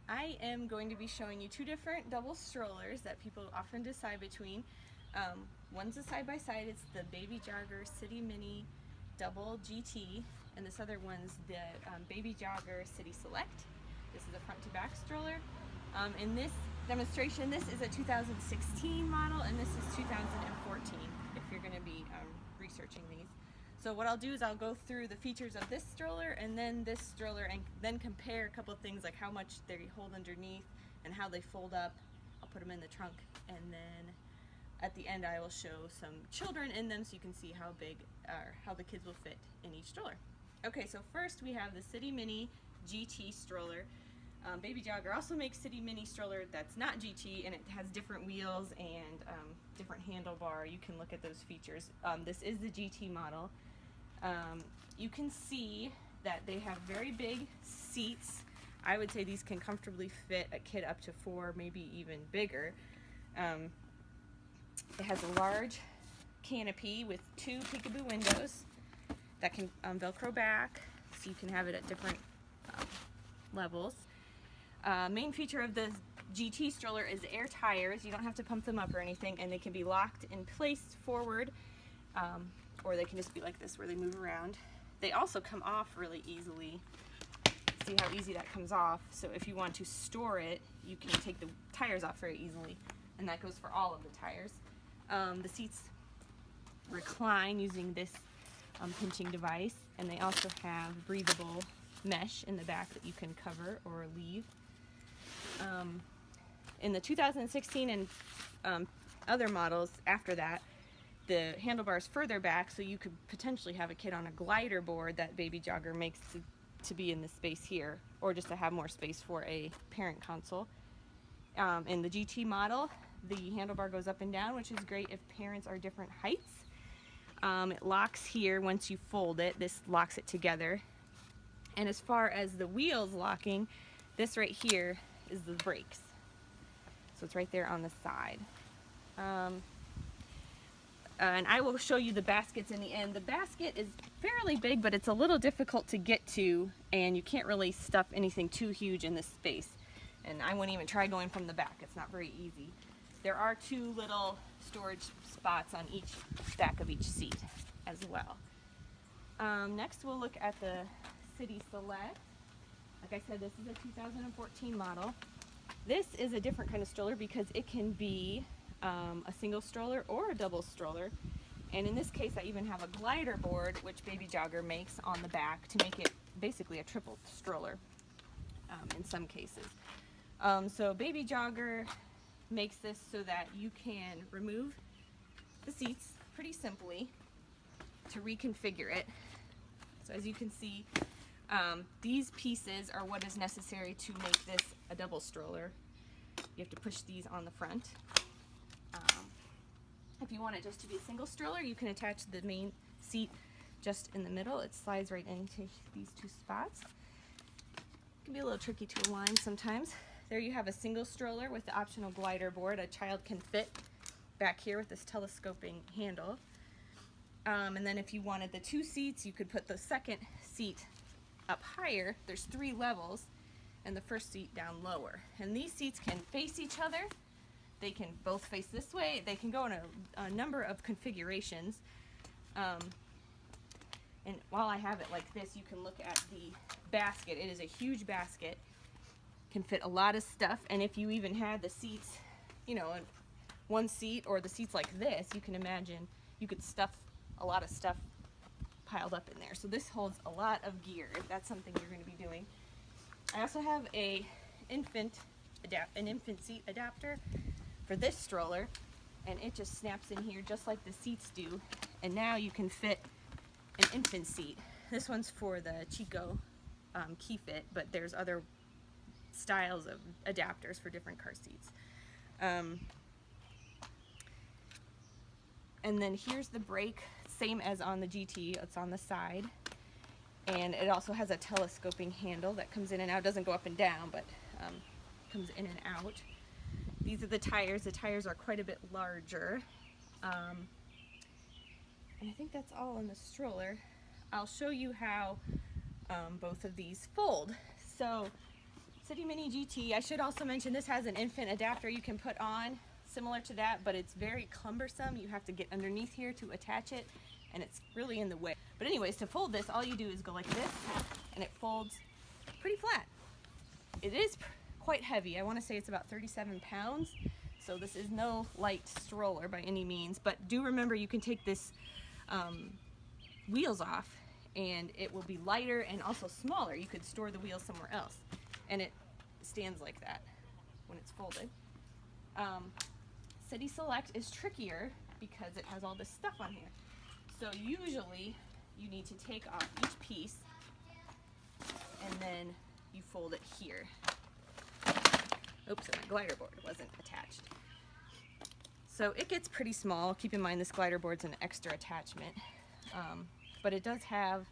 I am going to be showing you two different double strollers that people often decide between. One's a side-by-side, it's the Baby Jogger City Mini Double GT, and this other one's the Baby Jogger City Select. This is a front-to-back stroller. In this demonstration, this is a 2016 model, and this is 2014, if you're going to be researching these. So what I'll do is I'll go through the features of this stroller and then this stroller, and then compare a couple of things like how much they hold underneath and how they fold up. I'll put them in the trunk, and then at the end I will show some children in them so you can see how big or how the kids will fit in each stroller. Okay, so first we have the City Mini GT stroller. Baby Jogger also makes City Mini stroller that's not GT, and it has different wheels and different handlebar. You can look at those features. This is the GT model. You can see that they have very big seats. I would say these can comfortably fit a kid up to 4, maybe even bigger. It has a large canopy with 2 peekaboo windows that can Velcro back, so you can have it at different levels. Main feature of the GT stroller is air tires. You don't have to pump them up or anything, and they can be locked and placed forward, or they can just be like this where they move around. They also come off really easily. See how easy that comes off. So if you want to store it, you can take the tires off very easily, and that goes for all of the tires. The seats recline using this pinching device, and they also have breathable mesh in the back that you can cover or leave. In the 2016 and other models after that, the handlebar is further back, so you could potentially have a kid on a glider board that Baby Jogger makes to be in this space here, or just to have more space for a parent console. In the GT model, the handlebar goes up and down, which is great if parents are different heights. It locks here once you fold it. This locks it together. And as far as the wheels locking, this right here is the brakes. So it's right there on the side. And I will show you the baskets in the end. The basket is fairly big, but it's a little difficult to get to, and you can't really stuff anything too huge in this space. And I wouldn't even try going from the back. It's not very easy. There are 2 little storage spots on each back of each seat as well. Next we'll look at the City Select. Like I said, this is a 2014 model. This is a different kind of stroller because it can be a single stroller or a double stroller. And in this case, I even have a glider board, which Baby Jogger makes on the back to make it basically a triple stroller in some cases. So Baby Jogger makes this so that you can remove the seats pretty simply to reconfigure it. So as you can see, these pieces are what is necessary to make this a double stroller. You have to push these on the front. If you want it just to be a single stroller, you can attach the main seat just in the middle. It slides right into these 2 spots. It can be a little tricky to align sometimes. There you have a single stroller with the optional glider board. A child can fit back here with this telescoping handle. And then if you wanted the 2 seats, you could put the second seat up higher. There's 3 levels, and the first seat down lower. And these seats can face each other. They can both face this way. They can go in a number of configurations. And while I have it like this, you can look at the basket. It is a huge basket. Can fit a lot of stuff. And if you even had the seats, you know, in 1 seat or the seats like this, you can imagine you could stuff a lot of stuff piled up in there. So this holds a lot of gear if that's something you're going to be doing. I also have an infant seat adapter for this stroller, and it just snaps in here just like the seats do, and now you can fit an infant seat. This one's for the Chico Key-Fit, but there's other styles of adapters for different car seats. And then here's the brake, same as on the GT. It's on the side, and it also has a telescoping handle that comes in and out. It doesn't go up and down, but comes in and out. These are the tires. The tires are quite a bit larger. And I think that's all in the stroller. I'll show you how both of these fold. So City Mini GT. I should also mention this has an infant adapter you can put on, similar to that, but it's very cumbersome. You have to get underneath here to attach it, and it's really in the way. But anyways, to fold this, all you do is go like this, and it folds pretty flat. It is quite heavy. I want to say it's about 37 pounds, so this is no light stroller by any means, but do remember you can take this wheels off, and it will be lighter and also smaller. You could store the wheels somewhere else, and it stands like that when it's folded. City Select is trickier because it has all this stuff on here. So usually you need to take off each piece and then you fold it here. Oops, and my glider board wasn't attached. So it gets pretty small. Keep in mind this glider board's an extra attachment. But it does have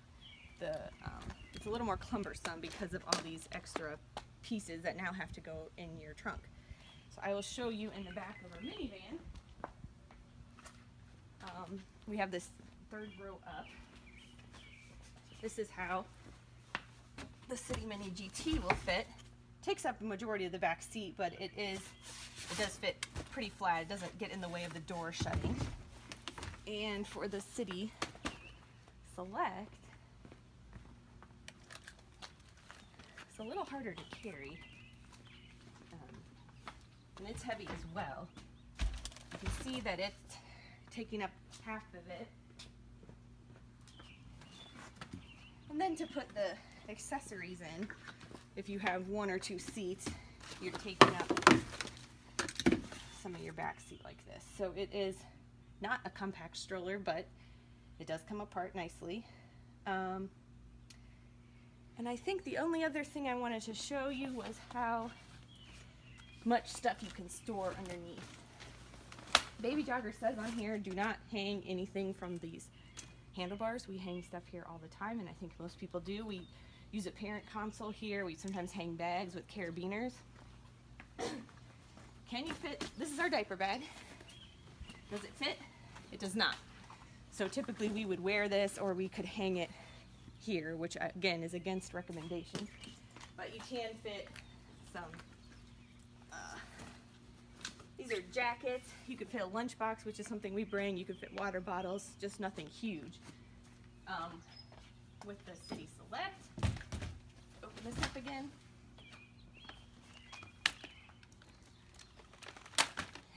the, it's a little more cumbersome because of all these extra pieces that now have to go in your trunk. So I will show you in the back of our minivan. We have this third row up. This is how the City Mini GT will fit. Takes up the majority of the back seat, but it does fit pretty flat. It doesn't get in the way of the door shutting. And for the City Select, it's a little harder to carry, and it's heavy as well. You can see that it's taking up half of it. And then to put the accessories in, if you have one or two seats, you're taking up some of your back seat like this. So it is not a compact stroller, but it does come apart nicely. And I think the only other thing I wanted to show you was how much stuff you can store underneath. Baby Jogger says on here, do not hang anything from these handlebars. We hang stuff here all the time, and I think most people do. We use a parent console here. We sometimes hang bags with carabiners. Can you fit? This is our diaper bag. Does it fit? It does not. So typically we would wear this, or we could hang it here, which again is against recommendation. But you can fit some, these are jackets. You could fit a lunchbox, which is something we bring. You could fit water bottles, just nothing huge. With the City Select, open this up again.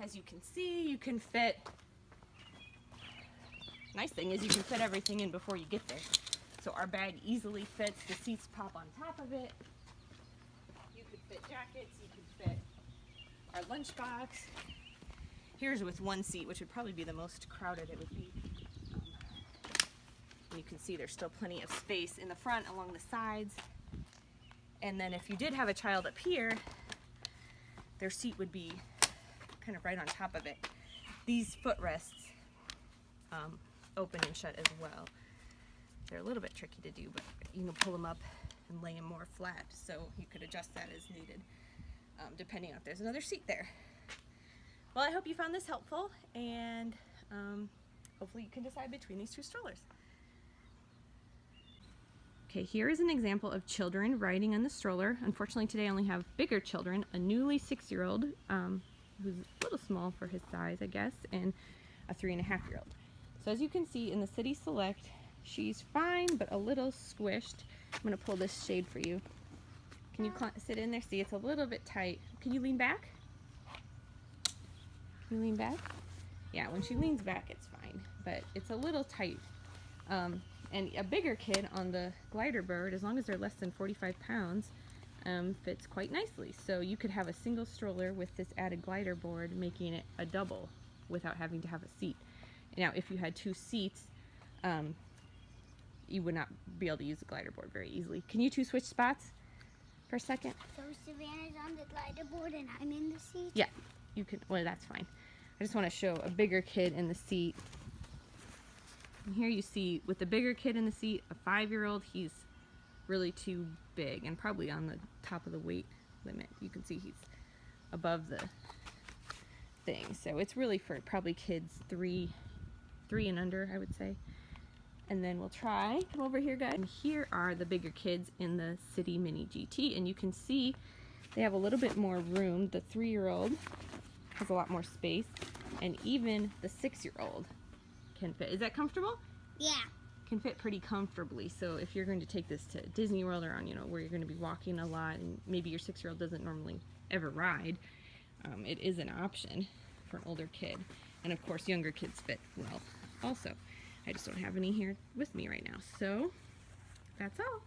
As you can see, you can fit, nice thing is you can fit everything in before you get there. So our bag easily fits, the seats pop on top of it. You could fit jackets, you could fit our lunchbox. Here's with one seat, which would probably be the most crowded it would be. You can see there's still plenty of space in the front along the sides. And then if you did have a child up here, their seat would be kind of right on top of it. These footrests open and shut as well. They're a little bit tricky to do, but you can pull them up and lay them more flat, so you could adjust that as needed, depending on if there's another seat there. Well, I hope you found this helpful, and hopefully you can decide between these two strollers. Okay, here is an example of children riding on the stroller. Unfortunately, today I only have bigger children, a newly 6-year-old, who's a little small for his size, I guess, and a 3.5-year-old. So as you can see in the City Select, she's fine, but a little squished. I'm gonna pull this shade for you. Can you sit in there? See, it's a little bit tight. Can you lean back? Can you lean back? Yeah, when she leans back, it's fine, but it's a little tight. And a bigger kid on the glider bird, as long as they're less than 45 pounds, fits quite nicely. So you could have a single stroller with this added glider board, making it a double without having to have a seat. Now, if you had two seats, you would not be able to use the glider board very easily. Can you two switch spots for a second? So Savannah's on the glider board and I'm in the seat? Yeah, you could. Well, that's fine. I just want to show a bigger kid in the seat. And here you see, with the bigger kid in the seat, a 5-year-old, he's really too big and probably on the top of the weight limit. You can see he's above the thing. So it's really for probably kids 3 and under, I would say. And then we'll come over here, guys. And here are the bigger kids in the City Mini GT. And you can see They have a little bit more room. The 3-year-old has a lot more space, and even the 6-year-old can fit. Is that comfortable? Yeah. Can fit pretty comfortably. So if you're going to take this to Disney World or on, where you're going to be walking a lot, and maybe your 6-year-old doesn't normally ever ride, it is an option for an older kid. And of course, younger kids fit well also. I just don't have any here with me right now. So that's all.